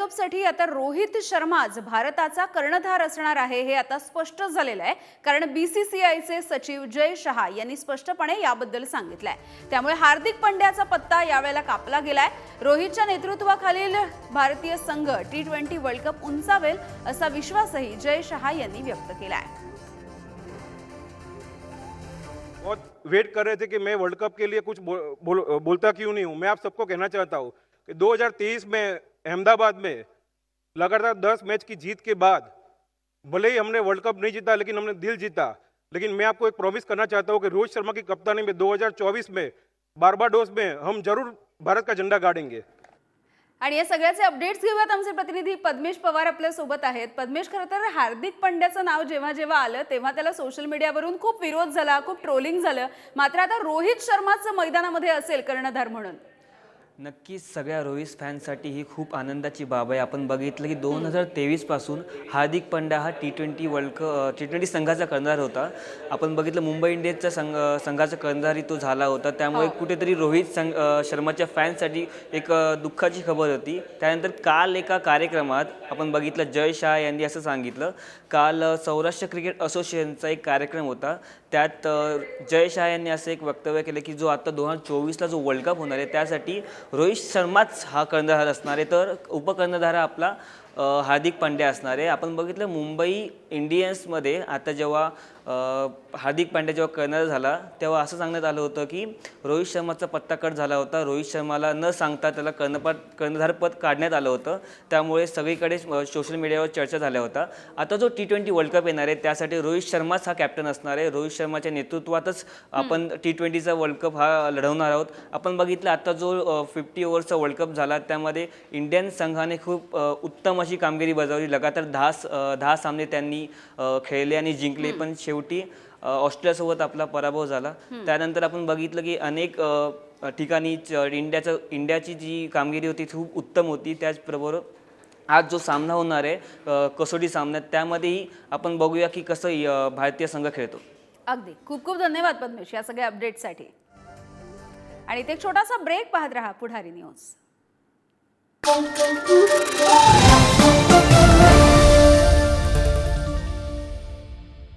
कपसाठी आता रोहित शर्माच भारताचा कर्णधार असणार आहे हे आता स्पष्ट झालेलं आहे, कारण बीसीसीआयचे सचिव जय शहा यांनी स्पष्टपणे याबद्दल सांगितलंय। त्यामुळे हार्दिक पंड्याचा पत्ता यावेळेला कापला गेलाय। रोहितच्या नेतृत्वाखालील भारतीय संघ T20 वर्ल्ड कप उंचावेल असा विश्वासही जय शहा यांनी व्यक्त केलाय। बहुत वेट कर रहे थे कि मैं वर्ल्ड कप के लिए कुछ बोलता क्यों नहीं हूं। मैं आप सबको कहना चाहता हूं कि 2023 में अहमदाबाद में लगातार 10 मैच की जीत के बाद भले ही हमने वर्ल्ड कप नहीं जीता, लेकिन हमने दिल जीता। लेकिन मैं आपको एक प्रॉमिस करना चाहता हूं कि रोहित शर्मा की कप्तानी में 2024 में बारबाडोस में हम जरूर भारत का झंडा गाड़ेंगे। आणि या सगळ्याचे अपडेट्स घेऊयात। आमचे प्रतिनिधी पद्मेश पवार आपल्या सोबत आहेत। पद्मेश, खरं तर हार्दिक पंड्याचं नाव जेव्हा जेव्हा आलं तेव्हा त्याला सोशल मीडियावरून खूप विरोध झाला, खूप ट्रोलिंग झालं। मात्र आता रोहित शर्माचं मैदानामध्ये असेल कर्णधार म्हणून। नक्कीच सगळ्या रोहित फॅन्ससाठी ही खूप आनंदाची बाब आहे। आपण बघितलं की 2023 पासून हार्दिक पंड्या हा T20 संघाचा कर्णधार होता। आपण बघितलं मुंबई इंडियन्सच्या संघाचा कर्णधारही तो झाला होता। त्यामुळे कुठेतरी रोहित शर्माच्या फॅन्ससाठी एक दुःखाची खबर होती। त्यानंतर काल एका कार्यक्रमात आपण बघितलं जय शहा यांनी असं सांगितलं, काल सौराष्ट्र क्रिकेट असोसिएशनचा एक कार्यक्रम होता, त्यात जय शहा यांनी असं एक वक्तव्य केलं की जो आता 2024ला जो वर्ल्ड कप होणार आहे त्यासाठी रोहित शर्माच हा कर्णधार असणार आहे, तर उपकर्णधार आपला हार्दिक पांड्या असणार आहे। आपण बघितलं मुंबई इंडियन्समध्ये आता जेव्हा हार्दिक पांड्या जेव्हा कर्णधार झाला तेव्हा असं सांगण्यात आलं होतं की रोहित शर्माचा पत्ता कट झाला होता। रोहित शर्माला न सांगता त्याला कर्णधारपद काढण्यात आलं होतं। त्यामुळे सगळीकडे सोशल मीडियावर चर्चा झाल्या होत्या। आता जो T20 वर्ल्ड कप येणार आहे त्यासाठी रोहित शर्माच हा कॅप्टन असणार आहे। रोहित शर्माच्या नेतृत्वातच आपण T20चा वर्ल्ड कप हा लढवणार आहोत। आपण बघितलं आता जो 50 ओव्हरचा वर्ल्ड कप झाला त्यामध्ये इंडियन संघाने खूप उत्तम अशी कामगिरी बजावली। लगातार 10 सामने त्यांनी खेळले आणि जिंकले, पण शेवटी ऑस्ट्रेलियासोबत आपला पराभव झाला। त्यानंतर आपण बघितलं की अनेक ठिकाणी इंडियाची जी कामगिरी होती खूप उत्तम होती। त्याचबरोबर आज जो सामना होणार आहे कसोटी सामन्यात त्यामध्येही आपण बघूया की कसं भारतीय संघ खेळतो। अगदी खूप खूप धन्यवाद पद्मेश या सगळ्या अपडेटसाठी। आणि एक छोटासा ब्रेक पाहत रहा पुढारी न्यूज।